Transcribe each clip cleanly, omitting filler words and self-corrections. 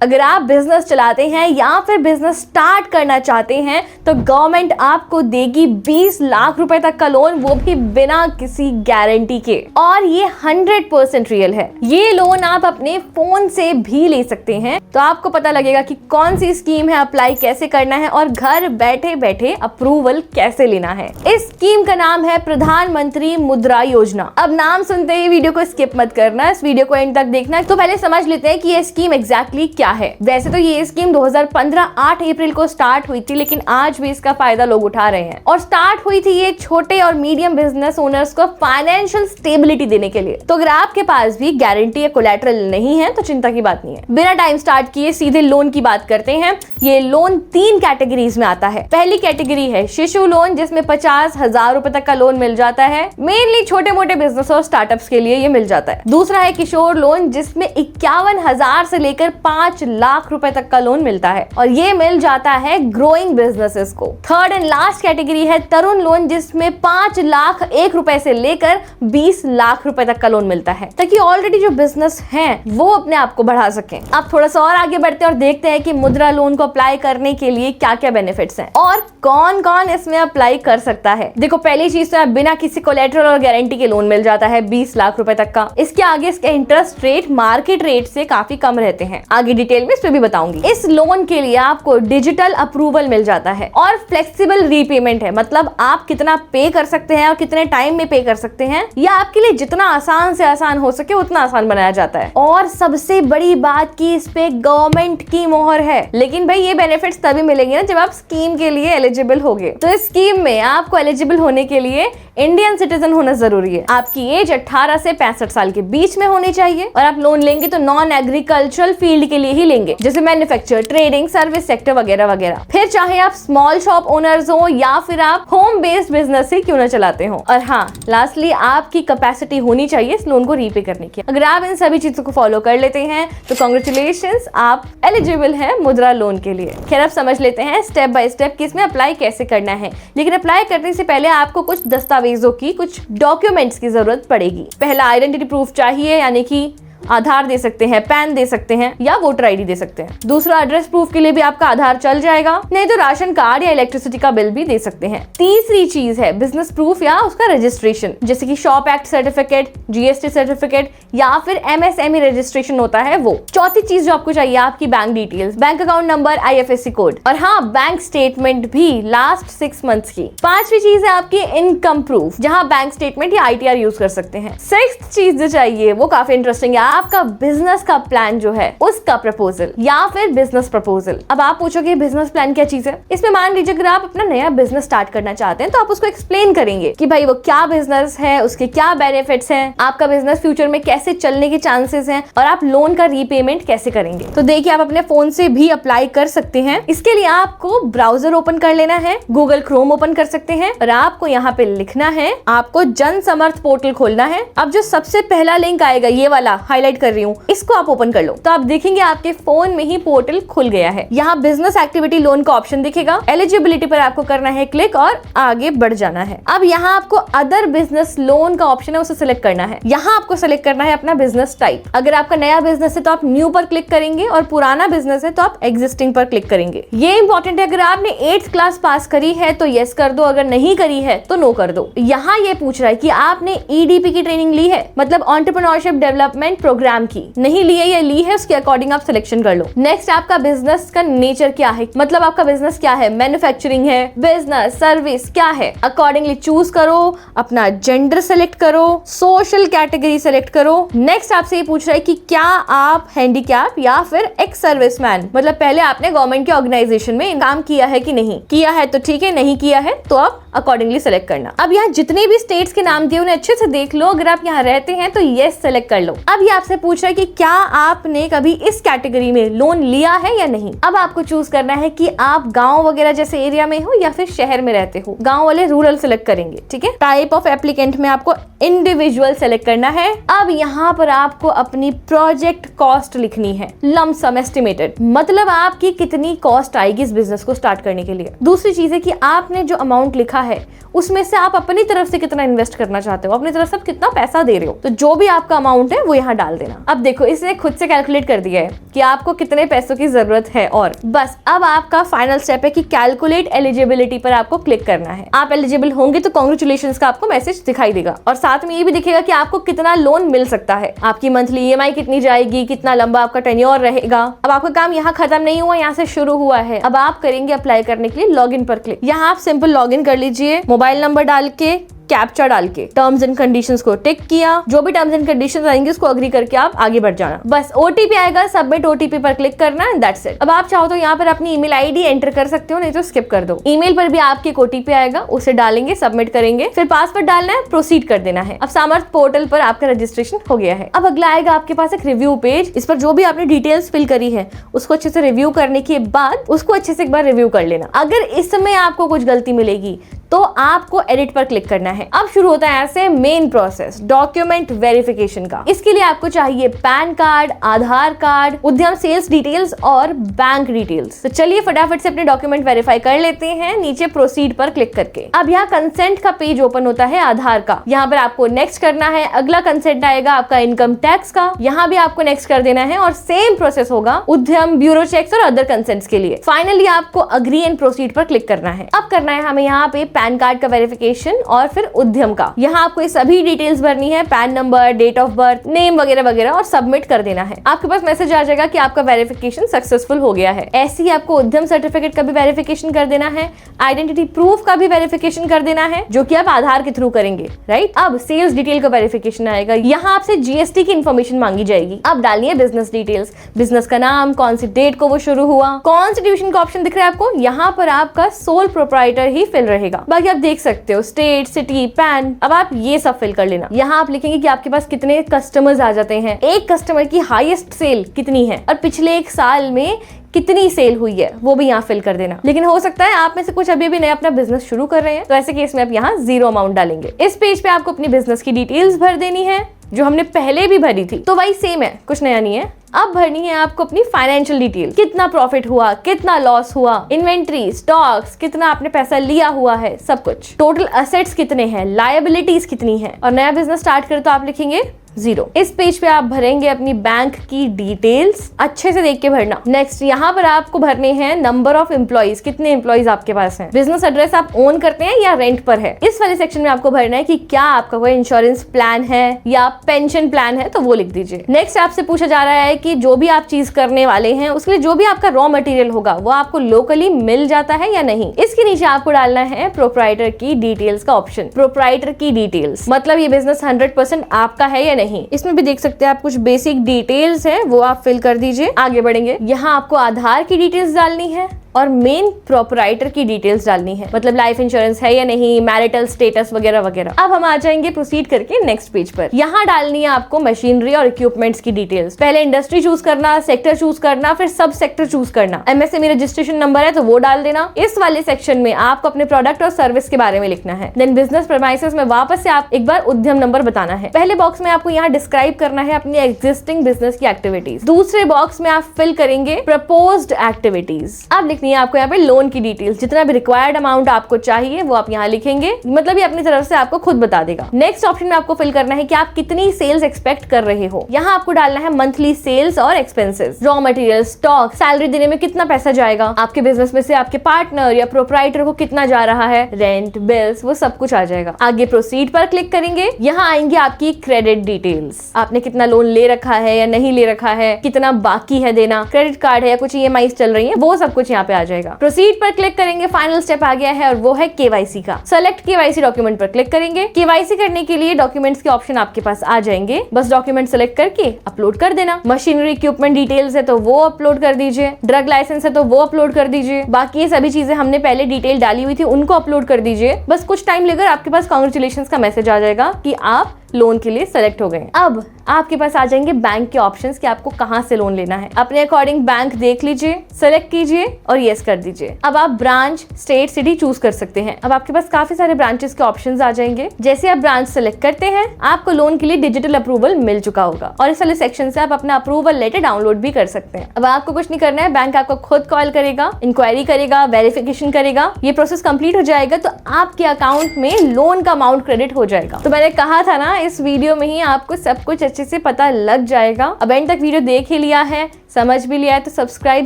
अगर आप बिजनेस चलाते हैं या फिर बिजनेस स्टार्ट करना चाहते हैं तो गवर्नमेंट आपको देगी 20 लाख रुपए तक का लोन, वो भी बिना किसी गारंटी के, और ये 100% रियल है। ये लोन आप अपने फोन से भी ले सकते हैं। तो आपको पता लगेगा कि कौन सी स्कीम है, अप्लाई कैसे करना है और घर बैठे बैठे अप्रूवल कैसे लेना है। इस स्कीम का नाम है प्रधानमंत्री मुद्रा योजना। अब नाम सुनते ही वीडियो को स्किप मत करना, इस वीडियो को एंड तक देखना। तो पहले समझ लेते हैं कि ये स्कीम एग्जैक्टली क्या है। वैसे तो ये स्कीम 2015 8 अप्रैल को स्टार्ट हुई थी, लेकिन आज भी इसका फायदा लोग उठा रहे हैं। और स्टार्ट हुई थी ये छोटे और मीडियम बिजनेस ओनर्स को फाइनेंशियल स्टेबिलिटी देने के लिए। तो अगर आपके पास भी गारंटी या कोलैटरल नहीं है तो चिंता की बात नहीं है। बिना टाइम स्टार्ट किए सीधे लोन की बात करते हैं। ये लोन 3 कैटेगरीज में आता है। पहली कैटेगरी है शिशु लोन, जिसमें 50,000 रुपए तक का लोन मिल जाता है। मेनली छोटे मोटे बिजनेस और स्टार्टअप्स के लिए ये मिल जाता है। दूसरा है किशोर लोन, जिसमें 51,000 से लेकर 5 लाख रुपए तक का लोन मिलता है और ये मिल जाता है ग्रोइंग बिजनेसेस को। थर्ड एंड लास्ट कैटेगरी है तरुण लोन, जिसमें 5 लाख 1 रुपए से लेकर 20 लाख रुपए तक का लोन मिलता है, ताकि ऑलरेडी जो बिजनेस है वो अपने आप को बढ़ा सके। अब थोड़ा सा और आगे बढ़ते हैं और देखते हैं कि मुद्रा लोन को अप्लाई करने के लिए क्या क्या बेनिफिट्स हैं और कौन कौन इसमें अप्लाई कर सकता है। देखो, पहली चीज तो बिना किसी कोलेटरल और गारंटी के लोन मिल जाता है 20 लाख रुपए तक का। इसके आगे इसके इंटरेस्ट रेट मार्केट रेट से काफी कम रहते हैं। आगे डिटेल में इस पे भी बताऊंगी। इस लोन के लिए आपको डिजिटल अप्रूवल मिल जाता है और फ्लेक्सिबल रीपेमेंट है, मतलब आप कितना पे कर सकते हैं और कितने टाइम में पे कर सकते हैं, या आपके लिए जितना आसान से आसान हो सके उतना आसान बनाया जाता है। और सबसे बड़ी बात की इस पे गवर्नमेंट की मोहर है। लेकिन भाई ये बेनिफिट्स तभी मिलेंगे ना जब आप स्कीम के लिए एलिजिबल होगे। तो इस स्कीम में आपको एलिजिबल होने के लिए इंडियन सिटीजन होना जरूरी है। आपकी एज 18 से 65 साल के बीच में होनी चाहिए और आप लोन लेंगे तो नॉन एग्रीकल्चरल फील्ड के लिए ही लेंगे, जैसे मैन्युफैक्चर, ट्रेडिंग, सर्विस सेक्टर वगैरह वगैरह। फिर चाहे आप स्मॉल शॉप ओनर्स हो या फिर आप होम बेस्ड बिजनेस ही क्यों ना चलाते हो। और हाँ, लास्टली आपकी कैपेसिटी होनी चाहिए इस लोन को रीपे करने की। अगर आप इन सभी चीजों को फॉलो कर लेते हैं तो कांग्रेचुलेशंस, आप एलिजिबल हैं मुद्रा लोन के लिए। खैर, अब समझ लेते हैं स्टेप बाय स्टेप कि इसमें अप्लाई कैसे करना है। लेकिन अप्लाई करने से पहले आपको कुछ दस्तावेजों की, कुछ डॉक्यूमेंट्स की जरूरत पड़ेगी। पहला आइडेंटिटी प्रूफ चाहिए, यानी कि आधार दे सकते हैं, पैन दे सकते हैं या वोटर आईडी दे सकते हैं। दूसरा, एड्रेस प्रूफ के लिए भी आपका आधार चल जाएगा, नहीं तो राशन कार्ड या इलेक्ट्रिसिटी का बिल भी दे सकते हैं। तीसरी चीज है बिजनेस प्रूफ या उसका रजिस्ट्रेशन, जैसे कि shop act certificate, GST certificate या फिर एमएसएमई रजिस्ट्रेशन होता है वो। चौथी चीज जो आपको चाहिए, आपकी bank details, bank account number, IFSC code और हाँ, बैंक स्टेटमेंट भी लास्ट 6 मंथ्स की। पांचवी चीज है आपकी इनकम प्रूफ, जहाँ बैंक स्टेटमेंट या आईटीआर यूज कर सकते हैं। सिक्स्थ चीज जो चाहिए वो काफी इंटरेस्टिंग है, आपका बिजनेस का प्लान जो है उसका प्रपोजल या फिर बिजनेस प्रपोजल। अब आप पूछोगे बिजनेस प्लान क्या चीज है। इसमें मान लीजिए अगर आप अपना नया बिजनेस स्टार्ट करना चाहते हैं तो आप उसको एक्सप्लेन करेंगे कि भाई वो क्या बिजनेस है, उसके क्या बेनिफिट्स हैं, आपका बिजनेस फ्यूचर में कैसे चलने के चांसेस हैं और आप लोन का रीपेमेंट कैसे करेंगे। तो देखिए, आप अपने फोन से भी अप्लाई कर सकते हैं। इसके लिए आपको ब्राउजर ओपन कर लेना है, गूगल क्रोम ओपन कर सकते हैं और आपको यहाँ पे लिखना है, आपको जन समर्थ पोर्टल खोलना है। अब जो सबसे पहला लिंक आएगा, ये वाला हाईलाइट कर रही हूँ, इसको आप ओपन कर लो तो आप देखेंगे आपके फोन में ही पोर्टल खुल गया है। यहाँ बिजनेस एक्टिविटी लोन का ऑप्शन दिखेगा, एलिजिबिलिटी पर आपको करना है क्लिक और आगे बढ़ जाना है। अब यहाँ आपको अदर बिजनेस लोन का ऑप्शन है, उसे सिलेक्ट करना है। यहाँ आपको सिलेक्ट करना है अपना बिजनेस टाइप। अगर आपका नया बिजनेस है तो आप न्यू पर क्लिक करेंगे और पुराना बिजनेस है तो आप एग्जिस्टिंग पर क्लिक करेंगे। ये इंपॉर्टेंट है, अगर आपने 8th क्लास पास करी है तो यस कर दो, अगर नहीं करी है तो नो कर दो। यहाँ ये पूछ रहा है कि आपने ईडीपी की ट्रेनिंग ली है, मतलब एंटरप्रेन्योरशिप डेवलपमेंट प्रोग्राम की, नहीं ली है या ली है उसके अकॉर्डिंग आप सिलेक्शन कर लो। नेक्स्ट, आपका बिजनेस का नेचर क्या है, मतलब आपका बिजनेस क्या है, मैन्युफैक्चरिंग है, बिजनेस, सर्विस क्या है, अकॉर्डिंगली चूज करो। अपना जेंडर सेलेक्ट करो, सोशल कैटेगरी सेलेक्ट करो। नेक्स्ट, आपसे ये पूछ रहा है कि क्या आप हैंडीकैप या फिर एक्स सर्विसमैन, मतलब पहले आपने गवर्नमेंट के ऑर्गेनाइजेशन में काम किया है कि नहीं किया है, तो ठीक है, नहीं किया है तो आप अकॉर्डिंगली सेलेक्ट करना। अब यहाँ जितने भी स्टेट्स के नाम दिए उन्हें अच्छे से देख लो, अगर आप यहाँ रहते हैं तो यस सेलेक्ट कर लो। अब ये आपसे पूछ रहा है कि क्या आपने कभी इस कैटेगरी में लोन लिया है या नहीं। अब आपको चूज करना है कि आप गांव वगैरह जैसे एरिया में हो या फिर शहर में रहते हो। गांव वाले रूरल सेलेक्ट करेंगे, ठीक है। टाइप ऑफ एप्लीकेंट में आपको इंडिविजुअल सेलेक्ट करना है। अब यहाँ पर आपको अपनी प्रोजेक्ट कॉस्ट लिखनी है, लम सम एस्टिमेटेड, मतलब आपकी कितनी कॉस्ट आएगी इस बिजनेस को स्टार्ट करने के लिए। दूसरी चीज है कि आपने जो अमाउंट लिखा है उसमें से आप अपनी तरफ से कितना इन्वेस्ट करना चाहते हो, अपनी तरफ से आप कितना पैसा दे रहे हो, तो जो भी आपका अमाउंट है वो यहाँ डाल डाल देना। अब देखो इसने खुद से कैलकुलेट कर दिया है कि आपको कितने पैसों की जरूरत है, और बस अब आपका फाइनल स्टेप है कि कैलकुलेट एलिजिबिलिटी पर आपको क्लिक करना है। आप एलिजिबल होंगे तो कांग्रेचुलेशंस का आपको मैसेज दिखाई देगा, और साथ में ये भी दिखेगा कि आपको कितना लोन मिल सकता है, आपकी मंथली ईएमआई कितनी जाएगी, कितना लंबा आपका टेन्योर रहेगा। अब आपका काम यहाँ खत्म नहीं हुआ, यहाँ से शुरू हुआ है। अब आप करेंगे अप्लाई करने के लिए लॉगिन पर क्लिक। यहाँ आप सिंपल लॉगिन कर लीजिए, मोबाइल नंबर डाल के, कैप्चा डाल के, टर्म्स एंड कंडीशंस को टिक किया, जो भी टर्म्स एंड कंडीशंस आएंगे उसको अग्री करके आप आगे बढ़ जाना। बस ओटीपी आएगा, सबमिट ओटीपी पर क्लिक करना है, दैट्स इट। अब आप चाहो तो यहाँ पर अपनी ईमेल आईडी एंटर कर सकते हो, नहीं तो स्किप कर दो। ईमेल पर भी आपके ओटीपी आएगा, उसे डालेंगे, सबमिट करेंगे, फिर पासवर्ड डालना है, प्रोसीड कर देना है। अब सामर्थ पोर्टल पर आपका रजिस्ट्रेशन हो गया है। अब अगला आएगा आपके पास एक रिव्यू पेज, इस पर जो भी आपने डिटेल्स फिल करी है उसको अच्छे से रिव्यू करने के बाद उसको अच्छे से एक बार रिव्यू कर लेना। अगर इस समय आपको कुछ गलती मिलेगी तो आपको एडिट पर क्लिक करना है। अब शुरू होता है ऐसे मेन प्रोसेस डॉक्यूमेंट वेरिफिकेशन का। इसके लिए आपको चाहिए पैन कार्ड, आधार कार्ड, उद्यम सेल्स डिटेल्स और बैंक डिटेल्स। तो चलिए फटाफट से अपने डॉक्यूमेंट वेरीफाई कर लेते हैं नीचे प्रोसीड पर क्लिक करके। अब यहाँ कंसेंट का पेज ओपन होता है आधार का, यहाँ पर आपको नेक्स्ट करना है। अगला कंसेंट आएगा आपका इनकम टैक्स का, यहाँ भी आपको नेक्स्ट कर देना है, और सेम प्रोसेस होगा उद्यम, ब्यूरो चेक्स और अदर कंसेंट्स के लिए। फाइनली आपको अग्री एंड प्रोसीड पर क्लिक करना है। अब करना है हमें यहाँ पे पैन कार्ड का वेरिफिकेशन और फिर उद्यम का। यहाँ आपको ये सभी डिटेल्स भरनी है, PAN number, date of birth, name वगैरह वगैरह, और सबमिट कर देना है। आपके पास मैसेज आ जाएगा कि आपका वेरिफिकेशन सक्सेसफुल हो गया है। ऐसे ही आपको उद्यम सर्टिफिकेट का भी वेरिफिकेशन कर देना है, आइडेंटिटी प्रूफ का भी वेरिफिकेशन कर देना है, जो कि आप आधार के थ्रू करेंगे, राइट। अब सेल्स डिटेल का वेरिफिकेशन आएगा, यहाँ आपसे जीएसटी की इन्फॉर्मेशन मांगी जाएगी। अब डालनी है बिजनेस डिटेल्स, बिजनेस का नाम, कौन सी डेट को वो शुरू हुआ, कॉन्स्टिट्यूशन का ऑप्शन दिख रहा है आपको, यहाँ पर आपका सोल प्रोप्राइटर ही फिल रहेगा। बाकी आप देख सकते हो स्टेट, सिटी, पैन। अब आप ये सब फिल कर लेना। यहाँ आप लिखेंगे कि आपके पास कितने कस्टमर्स आ जाते हैं, एक कस्टमर की हाईएस्ट सेल कितनी है, और पिछले एक साल में कितनी सेल हुई है वो भी यहाँ फिल कर देना। लेकिन हो सकता है आप में से कुछ अभी भी नया अपना बिजनेस शुरू कर रहे हैं, तो ऐसे केस में आप यहाँ 0 अमाउंट डालेंगे। इस पेज पे आपको अपनी बिजनेस की डिटेल्स भर देनी है, जो हमने पहले भी भरी थी, तो वही सेम है, कुछ नया नहीं है। अब भरनी है आपको अपनी फाइनेंशियल डिटेल, कितना प्रॉफिट हुआ, कितना लॉस हुआ, इन्वेंट्री, स्टॉक्स, कितना आपने पैसा लिया हुआ है, सब कुछ, टोटल असेट्स कितने हैं, लायबिलिटीज कितनी है, और नया बिजनेस स्टार्ट करे तो आप लिखेंगे 0। इस पेज पे आप भरेंगे अपनी बैंक की डिटेल्स, अच्छे से देख के भरना। नेक्स्ट यहाँ पर आपको भरने हैं नंबर ऑफ एम्प्लॉइज, कितने एम्प्लॉइज आपके पास हैं, बिजनेस एड्रेस आप ओन करते हैं या रेंट पर है। इस वाले सेक्शन में आपको भरना है कि क्या आपका कोई इंश्योरेंस प्लान है या पेंशन प्लान है, तो वो लिख दीजिए। नेक्स्ट आपसे पूछा जा रहा है कि जो भी आप चीज करने वाले हैं उसके लिए जो भी आपका रॉ मटेरियल होगा वो आपको लोकली मिल जाता है या नहीं। इसके नीचे आपको डालना है प्रोप्राइटर की डिटेल्स का ऑप्शन। प्रोप्राइटर की डिटेल्स मतलब ये बिजनेस 100% आपका है या नहीं। इसमें भी देख सकते हैं आप कुछ बेसिक डिटेल्स है, वो आप फिल कर दीजिए। आगे बढ़ेंगे, यहाँ आपको आधार की डिटेल्स डालनी है और मेन प्रोप्राइटर की डिटेल्स डालनी है, मतलब लाइफ इंश्योरेंस है या नहीं, मैरिटल स्टेटस वगैरह वगैरह। अब हम आ जाएंगे प्रोसीड करके नेक्स्ट पेज पर। यहाँ डालनी है आपको मशीनरी और इक्विपमेंट्स की डिटेल्स। पहले इंडस्ट्री चूज करना, सेक्टर चूज करना, फिर सब सेक्टर चूज करना। एमएसएमई रजिस्ट्रेशन नंबर है तो वो डाल देना। इस वाले सेक्शन में आपको अपने प्रोडक्ट और सर्विस के बारे में लिखना है। देन बिजनेस प्रेमाइसेस में वापस से आप एक बार उद्यम नंबर बताना है। पहले बॉक्स में आपको यहाँ डिस्क्राइब करना है अपनी एग्जिस्टिंग बिजनेस की एक्टिविटीज। दूसरे बॉक्स में आप फिल करेंगे प्रपोज्ड एक्टिविटीज। अब लिखनी है आपको यहाँ पे लोन की डिटेल्स, जितना भी रिक्वायर्ड अमाउंट आपको चाहिए वो आप यहाँ लिखेंगे, मतलब ये अपनी तरफ से आपको खुद बता देगा। नेक्स्ट ऑप्शन में आपको फिल करना है कि आप कितनी सेल्स एक्सपेक्ट कर रहे हो। यहाँ आपको डालना है मंथली सेल्स और expenses, raw material, stock, salary देने में कितना पैसा जाएगा, आपके बिजनेस में से आपके पार्टनर या प्रोप्राइटर को कितना जा रहा है, रेंट, बिल्स, वो सब कुछ आ जाएगा। आगे प्रोसीड पर क्लिक करेंगे, यहाँ आएंगे आपकी क्रेडिट डिटेल्स, आपने कितना लोन ले रखा है या नहीं ले रखा है, कितना बाकी है देना, क्रेडिट कार्ड है या कुछ ईएमआई चल रही है, वो सब कुछ यहाँ पे आ जाएगा। प्रोसीड पर क्लिक करेंगे, फाइनल स्टेप आ गया है और वो है केवाईसी का। सेलेक्ट केवाईसी डॉक्यूमेंट पर क्लिक करेंगे। केवाईसी करने के लिए डॉक्यूमेंट्स के ऑप्शन आपके पास आ जाएंगे, बस डॉक्यूमेंट सेलेक्ट करके अपलोड कर देना। मशीनरी इक्विपमेंट डिटेल्स है तो वो अपलोड कर दीजिए, ड्रग लाइसेंस है तो वो अपलोड कर दीजिए, बाकी ये सभी चीजें हमने पहले डिटेल डाली हुई थी उनको अपलोड कर दीजिए। बस कुछ टाइम लेकर आपके पास कांग्रेचुलेशंस का मैसेज आ जाएगा कि आप लोन के लिए सेलेक्ट हो गए। अब आपके पास आ जाएंगे बैंक के ऑप्शंस कि आपको कहां से लोन लेना है। अपने अकॉर्डिंग बैंक देख लीजिए, सेलेक्ट कीजिए और यस कर दीजिए। अब आप ब्रांच, स्टेट, सिटी चूज कर सकते हैं। अब आपके पास काफी सारे ब्रांचेस के ऑप्शंस आ जाएंगे। जैसे आप ब्रांच सेलेक्ट करते हैं आपको लोन के लिए डिजिटल अप्रूवल मिल चुका होगा और इस वाले सेक्शन से आप अपना अप्रूवल लेटर डाउनलोड भी कर सकते हैं। अब आपको कुछ नहीं करना है, बैंक आपको खुद कॉल करेगा, इंक्वायरी करेगा, वेरिफिकेशन करेगा। ये प्रोसेस कंप्लीट हो जाएगा तो आपके अकाउंट में लोन का अमाउंट क्रेडिट हो जाएगा। तो मैंने कहा था ना इस वीडियो में ही आपको सब कुछ अच्छे से पता लग जाएगा। अब एंड तक वीडियो देख ही लिया है, समझ भी लिया है, तो सब्सक्राइब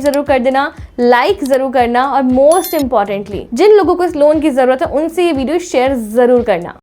जरूर कर देना, लाइक जरूर करना और मोस्ट इंपॉर्टेंटली जिन लोगों को इस लोन की जरूरत है उनसे ये वीडियो शेयर जरूर करना।